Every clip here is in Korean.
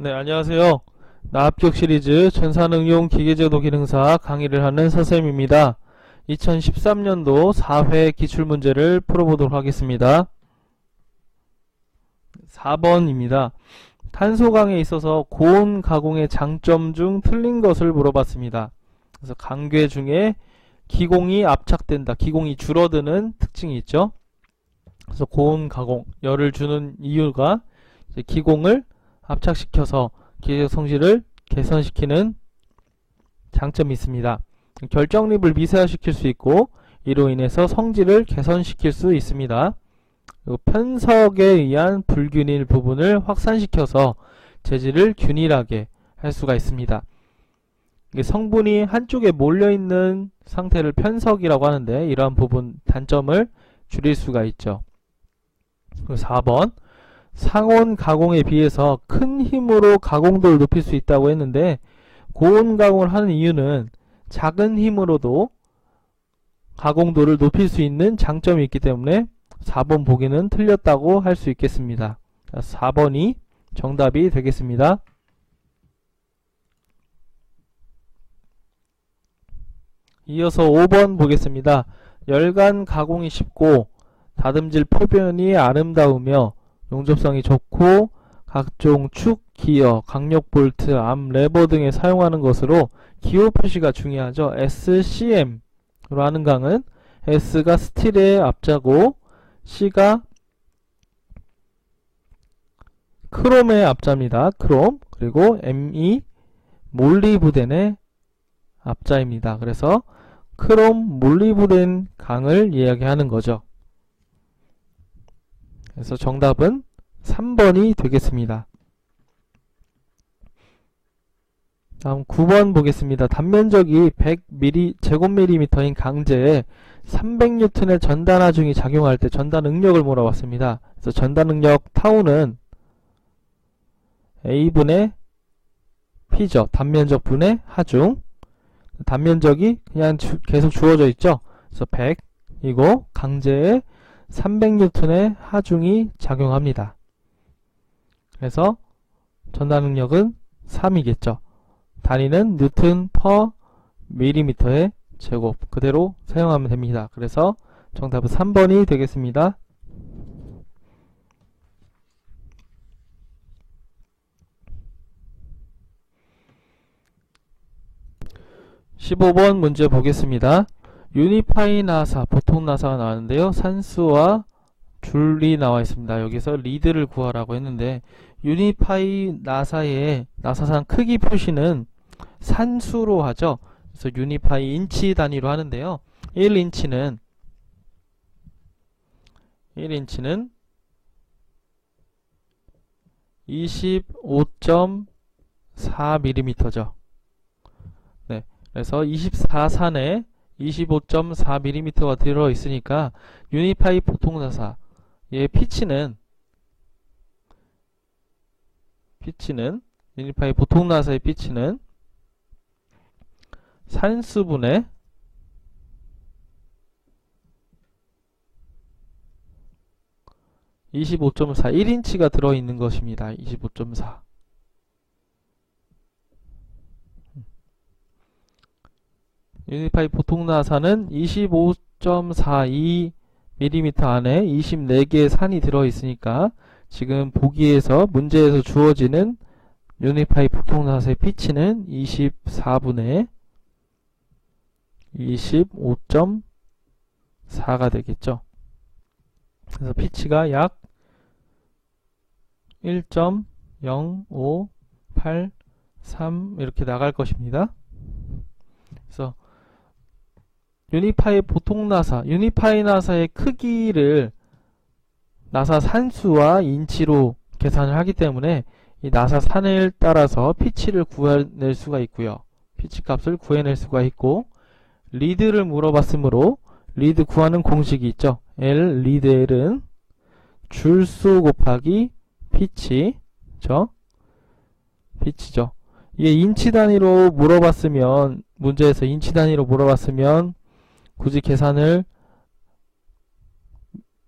네, 안녕하세요. 나합격 시리즈 전산응용 기계제도 기능사 강의를 하는 서쌤입니다. 2013년도 4회 기출문제를 풀어보도록 하겠습니다. 4번입니다. 탄소강에 있어서 고온 가공의 장점 중 틀린 것을 물어봤습니다. 그래서 강괴 중에 기공이 압착된다, 기공이 줄어드는 특징이 있죠. 그래서 고온 가공, 열을 주는 이유가 이제 기공을 압착시켜서 기계적 성질을 개선시키는 장점이 있습니다. 결정립을 미세화시킬 수 있고 이로 인해서 성질을 개선시킬 수 있습니다. 그리고 편석에 의한 불균일 부분을 확산시켜서 재질을 균일하게 할 수가 있습니다. 성분이 한쪽에 몰려있는 상태를 편석이라고 하는데 이러한 부분 단점을 줄일 수가 있죠. 그리고 4번 상온 가공에 비해서 큰 힘으로 가공도를 높일 수 있다고 했는데 고온 가공을 하는 이유는 작은 힘으로도 가공도를 높일 수 있는 장점이 있기 때문에 4번 보기는 틀렸다고 할 수 있겠습니다. 4번이 정답이 되겠습니다. 이어서 5번 보겠습니다. 열간 가공이 쉽고 다듬질 표면이 아름다우며 용접성이 좋고 각종 축, 기어, 강력 볼트, 암, 레버 등에 사용하는 것으로 기호 표시가 중요하죠. SCM으로 하는 강은 S가 스틸의 앞자고 C가 크롬의 앞자입니다. 크롬. 그리고 ME 몰리브덴의 앞자입니다. 그래서 크롬 몰리브덴 강을 이야기하는 거죠. 그래서 정답은 3번이 되겠습니다. 다음 9번 보겠습니다. 단면적이 100제곱밀리미터인 강제에 300N의 전단 하중이 작용할 때 전단 능력을 물어봤습니다. 그래서 전단 능력 타우는 A분의 P죠. 단면적 분의 하중. 단면적이 그냥 계속 주어져 있죠. 그래서 100이고 강제에 300N의 하중이 작용합니다. 그래서 전단 능력은 3이겠죠. 단위는 뉴턴 퍼 밀리미터의 제곱 그대로 사용하면 됩니다. 그래서 정답은 3번이 되겠습니다. 15번 문제 보겠습니다. 유니파이 나사, 보통 나사가 나왔는데요. 산수와 줄이 나와 있습니다. 여기서 리드를 구하라고 했는데 유니파이 나사의 나사상 크기 표시는 산수로 하죠. 그래서 유니파이 인치 단위로 하는데요. 1인치는 25.4mm죠. 네, 그래서 24산에 25.4mm가 들어있으니까 유니파이 보통나사의 유니파이 보통나사의 피치는 산수분의 25.4 1인치가 들어있는 것입니다. 25.4 유니파이 보통나사는 25.42mm 안에 24개의 산이 들어있으니까 지금 보기에서 문제에서 주어지는 유니파이 보통나사의 피치는 24분의 25.4가 되겠죠. 그래서 피치가 약 1.0583 이렇게 나갈 것입니다. 그래서 유니파이 보통나사, 유니파이 나사의 크기를 나사 산수와 인치로 계산을 하기 때문에 이 나사 산을 따라서 피치를 구해낼 수가 있고요. 피치 값을 구해낼 수가 있고 리드를 물어봤으므로 리드 구하는 공식이 있죠. L 리드 L은 줄수 곱하기 피치죠. 피치죠. 이게 인치 단위로 물어봤으면 문제에서 인치 단위로 물어봤으면 굳이 계산을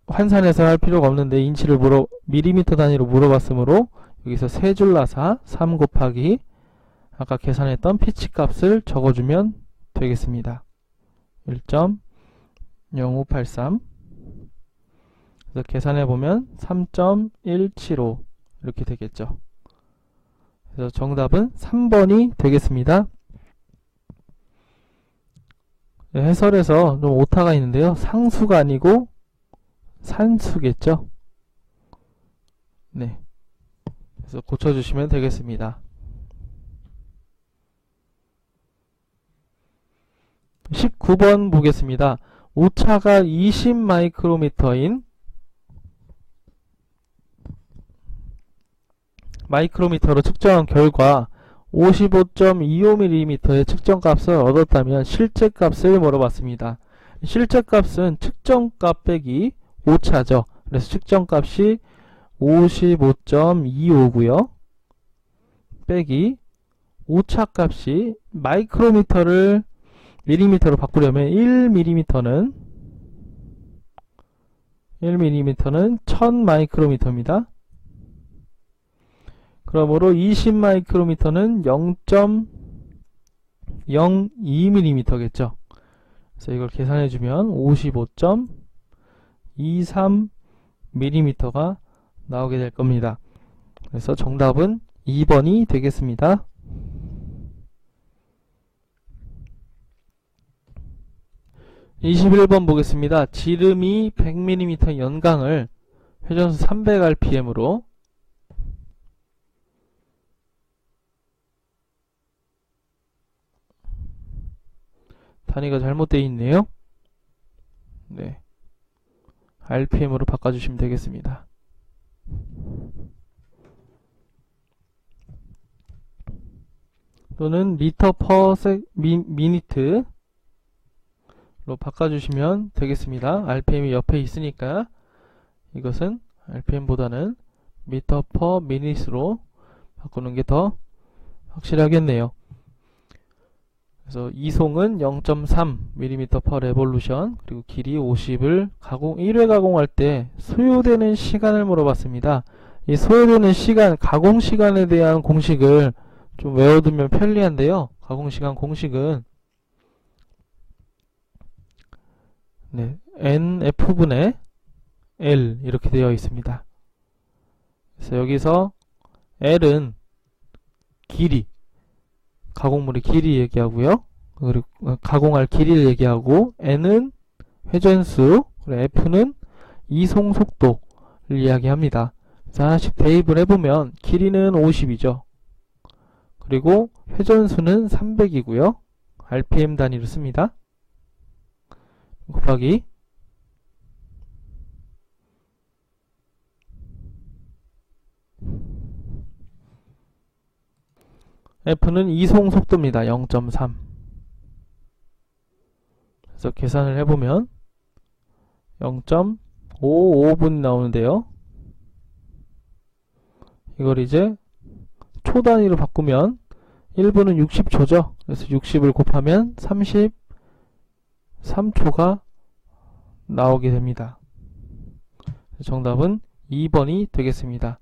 환산해서 할 필요가 없는데 인치를 밀리미터 단위로 물어봤으므로 여기서 세 줄 나사 3 곱하기 아까 계산했던 피치 값을 적어주면 되겠습니다. 1.0583. 그래서 계산해보면 3.175 이렇게 되겠죠. 그래서 정답은 3번이 되겠습니다. 해설에서 좀 오타가 있는데요. 상수가 아니고 산수겠죠. 네. 그래서 고쳐주시면 되겠습니다. 19번 보겠습니다. 오차가 20 마이크로미터인 마이크로미터로 측정한 결과 55.25mm의 측정값을 얻었다면 실제값을 물어봤습니다. 실제값은 측정값 빼기 오차죠. 그래서 측정값이 55.25고요. 빼기 오차값이 마이크로미터를 밀리미터로 바꾸려면 1mm는 1000 마이크로미터입니다. 그러므로 20 마이크로미터는 0.02mm겠죠. 그래서 이걸 계산해주면 55.23mm가 나오게 될 겁니다. 그래서 정답은 2번이 되겠습니다. 21번 보겠습니다. 지름이 100mm 연강을 회전수 300rpm으로 단위가 잘못되어 있네요. 네, rpm으로 바꿔주시면 되겠습니다. 또는 미터 퍼 미니트로 바꿔주시면 되겠습니다. rpm이 옆에 있으니까 이것은 rpm보다는 미터 퍼 미닛으로 바꾸는 게 더 확실하겠네요. 그래서 이송은 0.3mm per revolution, 그리고 길이 50을 1회 가공할 때 소요되는 시간을 물어봤습니다. 이 소요되는 시간, 가공 시간에 대한 공식을 좀 외워두면 편리한데요. 가공 시간 공식은 NF분의 L 이렇게 되어 있습니다. 그래서 여기서 L은 길이, 가공물의 길이 얘기하고요. 그리고 가공할 길이를 얘기하고, N은 회전수, 그리고 F는 이송 속도를 이야기합니다. 그래서 하나씩 대입을 해보면 길이는 50이죠. 그리고 회전수는 300이고요. RPM 단위로 씁니다. 곱하기 F는 이송 속도입니다. 0.3. 그래서 계산을 해보면 0.55분 나오는데요. 이걸 이제 초 단위로 바꾸면 1분은 60초죠. 그래서 60을 곱하면 33초가 나오게 됩니다. 정답은 2번이 되겠습니다.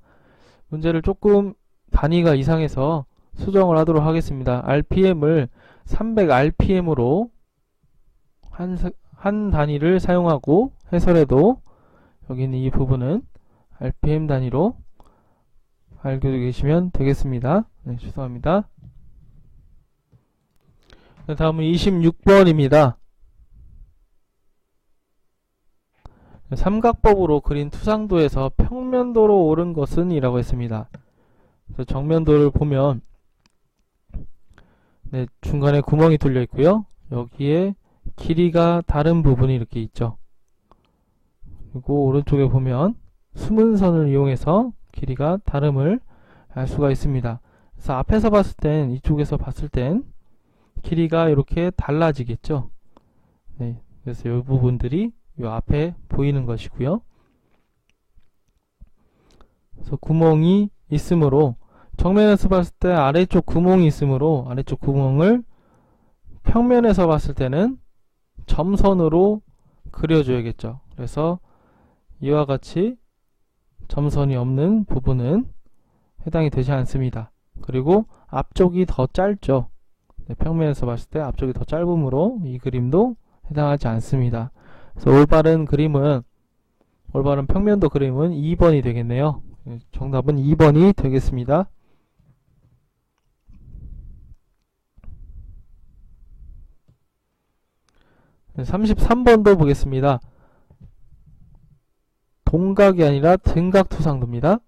문제를 조금 단위가 이상해서 수정을 하도록 하겠습니다. RPM을 300rpm으로 한 단위를 사용하고 해설에도 여기 있는 이 부분은 rpm 단위로 알고 계시면 되겠습니다. 네, 죄송합니다. 다음은 26번입니다. 삼각법으로 그린 투상도에서 평면도로 오른 것은 이라고 했습니다. 그래서 정면도를 보면 중간에 구멍이 뚫려 있고요. 여기에 길이가 다른 부분이 이렇게 있죠. 그리고 오른쪽에 보면 숨은 선을 이용해서 길이가 다름을 알 수가 있습니다. 그래서 앞에서 봤을 땐, 이쪽에서 봤을 땐 길이가 이렇게 달라지겠죠. 네, 그래서 이 부분들이 이 앞에 보이는 것이고요. 그래서 구멍이 있으므로, 정면에서 봤을 때 아래쪽 구멍이 있으므로 아래쪽 구멍을 평면에서 봤을 때는 점선으로 그려줘야겠죠. 그래서 이와 같이 점선이 없는 부분은 해당이 되지 않습니다. 그리고 앞쪽이 더 짧죠. 네, 평면에서 봤을 때 앞쪽이 더 짧으므로 이 그림도 해당하지 않습니다. 그래서 올바른 평면도 그림은 2번이 되겠네요. 정답은 2번이 되겠습니다. 33번도 보겠습니다. 동각이 아니라 등각투상도입니다.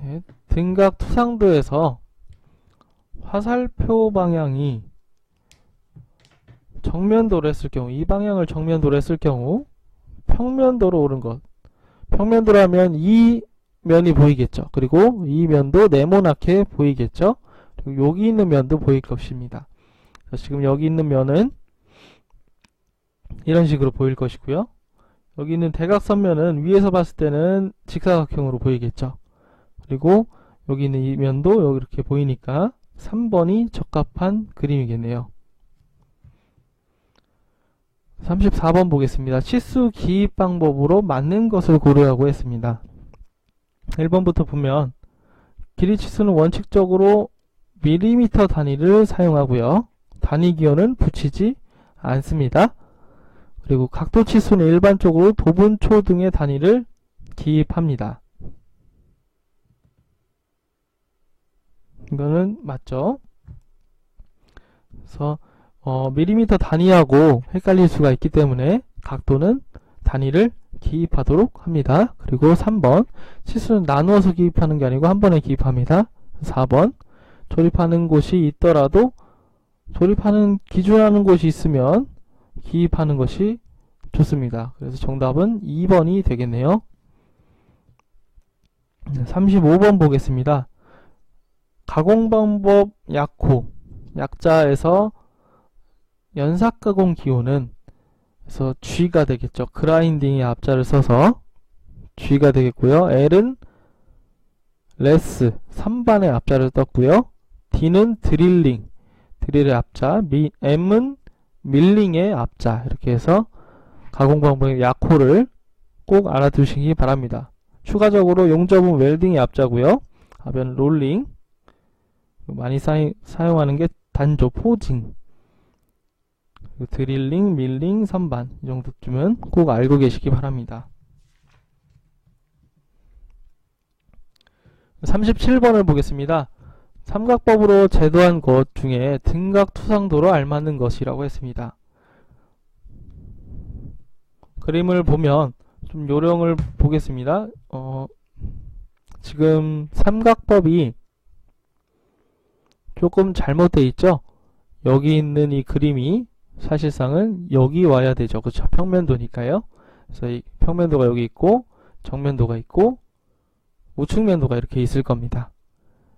네, 등각투상도에서 화살표 방향이 정면도로 했을 경우, 이 방향을 정면도로 했을 경우 평면도로 오른 것, 평면도로 하면 이 면이 보이겠죠. 그리고 이 면도 네모나게 보이겠죠. 그리고 여기 있는 면도 보일 것입니다. 지금 여기 있는 면은 이런 식으로 보일 것이고요. 여기 있는 대각선면은 위에서 봤을 때는 직사각형으로 보이겠죠. 그리고 여기 있는 이 면도 여기 이렇게 보이니까 3번이 적합한 그림이겠네요. 34번 보겠습니다. 치수 기입 방법으로 맞는 것을 고르라고 했습니다. 1번부터 보면 길이 치수는 원칙적으로 밀리미터 단위를 사용하고요. 단위 기호는 붙이지 않습니다. 그리고 각도 치수는 일반적으로 도분초 등의 단위를 기입합니다. 이거는 맞죠? 그래서 밀리미터 단위하고 헷갈릴 수가 있기 때문에 각도는 단위를 기입하도록 합니다. 그리고 3번 치수는 나누어서 기입하는 게 아니고 한 번에 기입합니다. 4번 조립하는 곳이 있더라도 조립하는 기준하는 곳이 있으면 기입하는 것이 좋습니다. 그래서 정답은 2번이 되겠네요. 35번 보겠습니다. 가공방법 약호, 약자에서 연삭가공 기호는 그래서 G가 되겠죠. 그라인딩의 앞자를 써서 G가 되겠고요. L은 레스, 3반의 앞자를 떴고요. D는 드릴링, 드릴의 앞자, M은 밀링의 앞자. 이렇게 해서 가공방법의 약호를 꼭 알아두시기 바랍니다. 추가적으로 용접은 웰딩의 앞자고요. 하변 롤링, 많이 사용하는 게 단조, 포징, 드릴링, 밀링, 선반 이 정도쯤은 꼭 알고 계시기 바랍니다. 37번을 보겠습니다. 삼각법으로 제도한 것 중에 등각투상도로 알맞는 것이라고 했습니다. 그림을 보면 좀 요령을 보겠습니다. 지금 삼각법이 조금 잘못되어 있죠. 여기 있는 이 그림이 사실상은 여기 와야 되죠. 그렇죠? 평면도니까요. 그래서 이 평면도가 여기 있고 정면도가 있고 우측면도가 이렇게 있을 겁니다.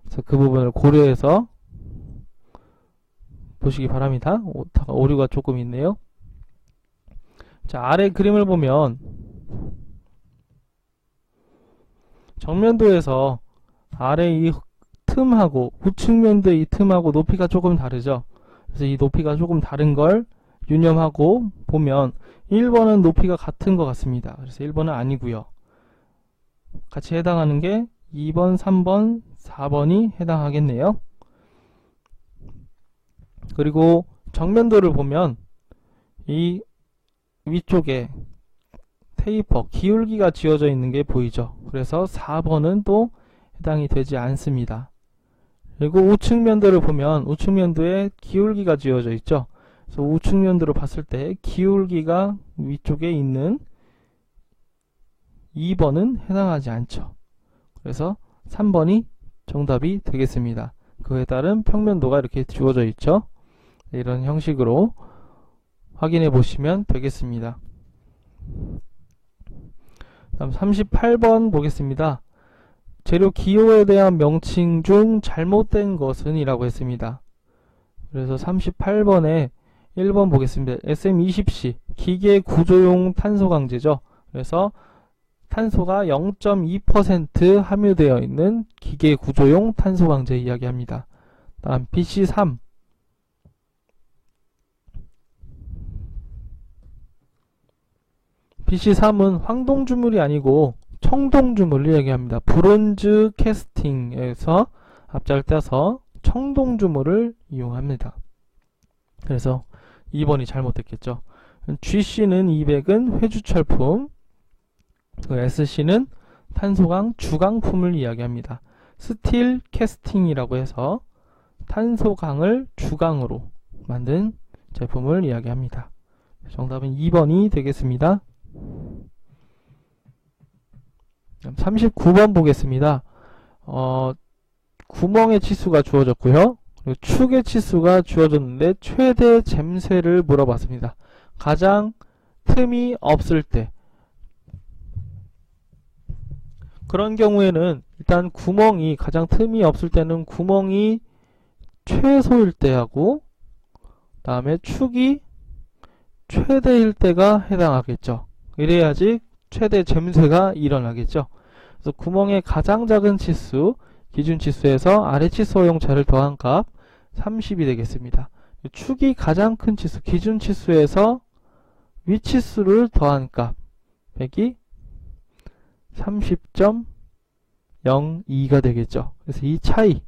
그래서 그 부분을 고려해서 보시기 바랍니다. 오류가 조금 있네요. 자, 아래 그림을 보면 정면도에서 아래 이 틈하고 우측면도의 이 틈하고 높이가 조금 다르죠. 그래서 이 높이가 조금 다른 걸 유념하고 보면 1번은 높이가 같은 것 같습니다. 그래서 1번은 아니고요. 같이 해당하는 게 2번, 3번, 4번이 해당하겠네요. 그리고 정면도를 보면 이 위쪽에 테이퍼, 기울기가 지어져 있는 게 보이죠. 그래서 4번은 또 해당이 되지 않습니다. 그리고 우측면도를 보면 우측면도에 기울기가 지어져 있죠. 그래서 우측면도를 봤을 때 기울기가 위쪽에 있는 2번은 해당하지 않죠. 그래서 3번이 정답이 되겠습니다. 그에 따른 평면도가 이렇게 주어져 있죠. 이런 형식으로 확인해 보시면 되겠습니다. 다음 38번 보겠습니다. 재료 기호에 대한 명칭 중 잘못된 것은 이라고 했습니다. 그래서 38번에 1번 보겠습니다. SM20C 기계 구조용 탄소 강제죠. 그래서 탄소가 0.2% 함유되어 있는 기계 구조용 탄소 강제 이야기합니다. 다음 BC3 BC3은 황동주물이 아니고 청동주물을 이야기합니다. 브론즈 캐스팅에서 앞자를 떼서 청동주물을 이용합니다. 그래서 2번이 잘못됐겠죠. GC는 200은 회주철품, SC는 탄소강 주강품을 이야기합니다. 스틸 캐스팅이라고 해서 탄소강을 주강으로 만든 제품을 이야기합니다. 정답은 2번이 되겠습니다. 39번 보겠습니다. 구멍의 치수가 주어졌고요. 그리고 축의 치수가 주어졌는데 최대 잼쇠를 물어봤습니다. 가장 틈이 없을 때, 그런 경우에는 일단 구멍이 가장 틈이 없을 때는 구멍이 최소일 때하고 다음에 축이 최대일 때가 해당하겠죠. 이래야지 최대 잼쇠가 일어나겠죠. 그래서 구멍의 가장 작은 치수, 기준 치수에서 아래 치수 허용차를 더한 값 30이 되겠습니다. 축이 가장 큰 치수, 기준 치수에서 위 치수를 더한 값 100이 30.02가 되겠죠. 그래서 이 차이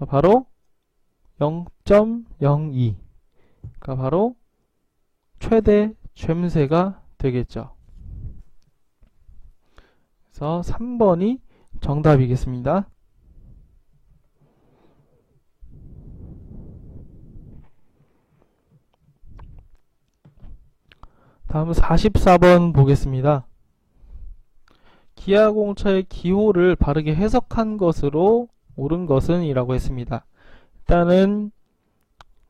바로 0.02가 바로 최대 잼쇠가 되겠죠. 그래서 3번이 정답이겠습니다. 다음 44번 보겠습니다. 기아공차의 기호를 바르게 해석한 것으로 옳은 것은 이라고 했습니다. 일단은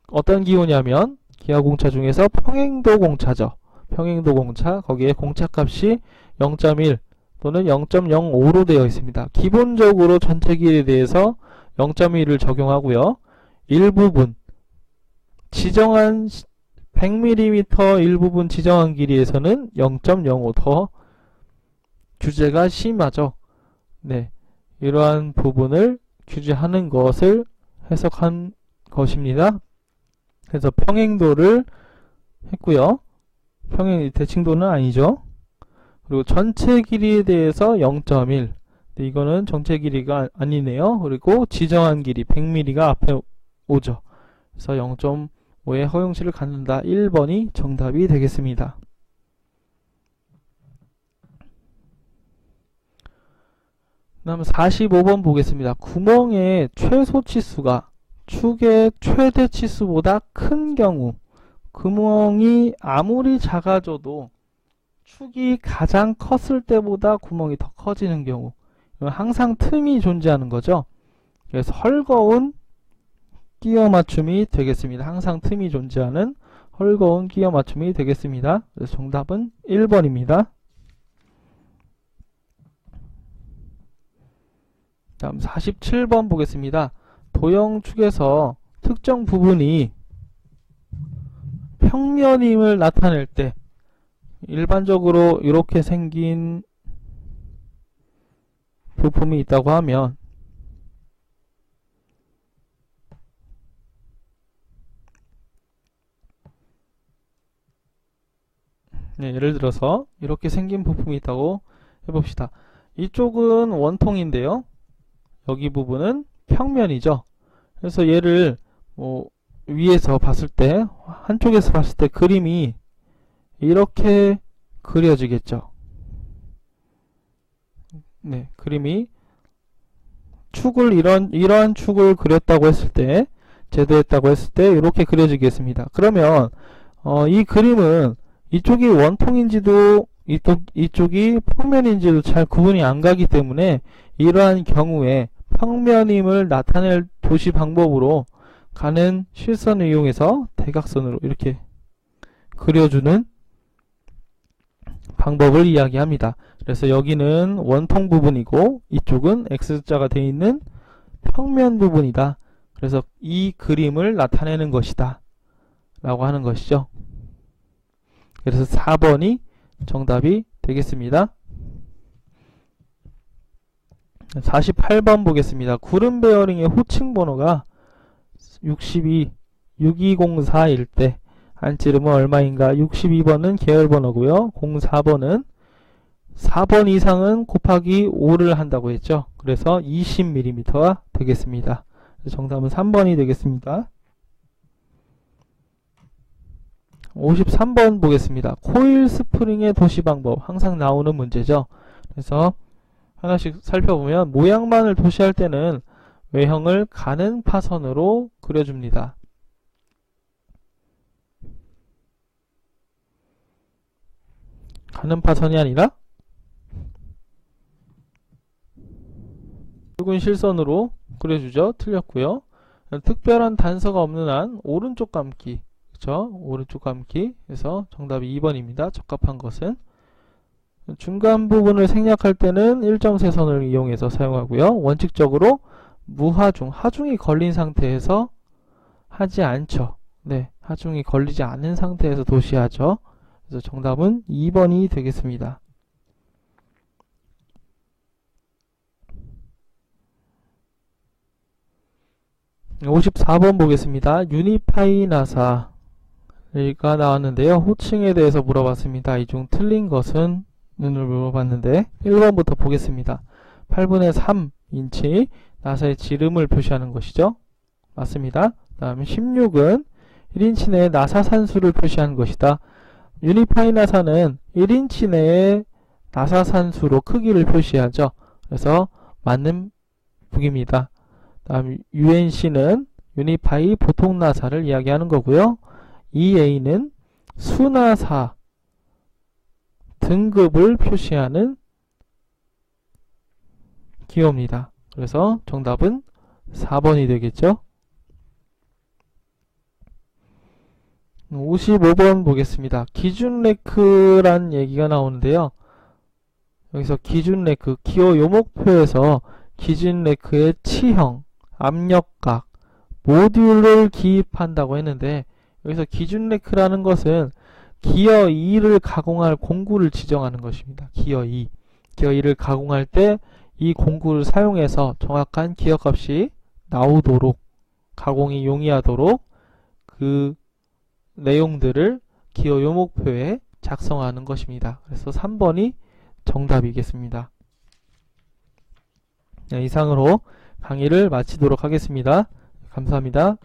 어떤 기호냐면 기아공차 중에서 평행도공차죠. 평행도공차, 거기에 공차값이 0.1 또는 0.05로 되어 있습니다. 기본적으로 전체 길이에 대해서 0.1을 적용하고요. 일부분 지정한 100mm 일부분 지정한 길이에서는 0.05 더 규제가 심하죠. 네, 이러한 부분을 규제하는 것을 해석한 것입니다. 그래서 평행도를 했고요. 대칭도는 아니죠. 그리고 전체 길이에 대해서 0.1. 네, 이거는 전체 길이가 아니네요. 그리고 지정한 길이 100mm가 앞에 오죠. 그래서 0.5의 허용치를 갖는다. 1번이 정답이 되겠습니다. 다음 45번 보겠습니다. 구멍의 최소 치수가 축의 최대 치수보다 큰 경우, 구멍이 아무리 작아져도 축이 가장 컸을 때보다 구멍이 더 커지는 경우, 항상 틈이 존재하는 거죠. 그래서 헐거운 끼워 맞춤이 되겠습니다. 항상 틈이 존재하는 헐거운 끼워 맞춤이 되겠습니다. 그래서 정답은 1번입니다. 다음 47번 보겠습니다. 도형축에서 특정 부분이 평면임을 나타낼 때 일반적으로 이렇게 생긴 부품이 있다고 하면 예를 들어서 이렇게 생긴 부품이 있다고 해봅시다. 이쪽은 원통인데요. 여기 부분은 평면이죠. 그래서 얘를 위에서 봤을 때, 한쪽에서 봤을 때 그림이 이렇게 그려지겠죠. 네, 그림이 축을 이러한 축을 그렸다고 했을 때, 제도했다고 했을 때 이렇게 그려지겠습니다. 그러면 이 그림은 이쪽이 원통인지도 이쪽이 평면인지도 잘 구분이 안 가기 때문에 이러한 경우에 평면임을 나타낼 도시 방법으로 가는 실선을 이용해서 대각선으로 이렇게 그려주는 방법을 이야기합니다. 그래서 여기는 원통 부분이고 이쪽은 X자가 되어 있는 평면 부분이다. 그래서 이 그림을 나타내는 것이다 라고 하는 것이죠. 그래서 4번이 정답이 되겠습니다. 48번 보겠습니다. 구름 베어링의 호칭 번호가 62, 6204일 때 안찌름은 얼마인가? 62번은 계열번호고요. 04번은 4번 이상은 곱하기 5를 한다고 했죠. 그래서 20mm가 되겠습니다. 정답은 3번이 되겠습니다. 53번 보겠습니다. 코일 스프링의 도시 방법. 항상 나오는 문제죠. 그래서 하나씩 살펴보면 모양만을 도시할 때는 외형을 가는 파선으로 그려줍니다. 가는 파선이 아니라 굵은 실선으로 그려주죠. 틀렸고요. 특별한 단서가 없는 한 오른쪽 감기, 그렇죠? 오른쪽 감기. 그래서 정답이 2번입니다. 적합한 것은 중간 부분을 생략할 때는 일정세선을 이용해서 사용하고요. 원칙적으로 무하중, 하중이 걸린 상태에서 하지 않죠. 네, 하중이 걸리지 않은 상태에서 도시하죠. 그래서 정답은 2번이 되겠습니다. 54번 보겠습니다. 유니파이 나사가 나왔는데요. 호칭에 대해서 물어봤습니다. 이 중 틀린 것은? 을 물어봤는데 1번부터 보겠습니다. 8분의 3인치 나사의 지름을 표시하는 것이죠. 맞습니다. 다음 16은 1인치 내에 나사 산수를 표시하는 것이다. 유니파이 나사는 1인치 내에 나사 산수로 크기를 표시하죠. 그래서 맞는 북입니다. 다음 UNC는 유니파이 보통 나사를 이야기하는 거고요. EA는 수나사 등급을 표시하는 기호입니다. 그래서 정답은 4번이 되겠죠. 55번 보겠습니다. 기준 레크란 얘기가 나오는데요. 여기서 기준 레크, 기호 요목표에서 기준 레크의 치형, 압력각, 모듈을 기입한다고 했는데 여기서 기준 레크라는 것은 기어 2를 가공할 공구를 지정하는 것입니다. 기어 2. 기어 2를 가공할 때 이 공구를 사용해서 정확한 기어 값이 나오도록, 가공이 용이하도록 그 내용들을 기어 요목표에 작성하는 것입니다. 그래서 3번이 정답이겠습니다. 네, 이상으로 강의를 마치도록 하겠습니다. 감사합니다.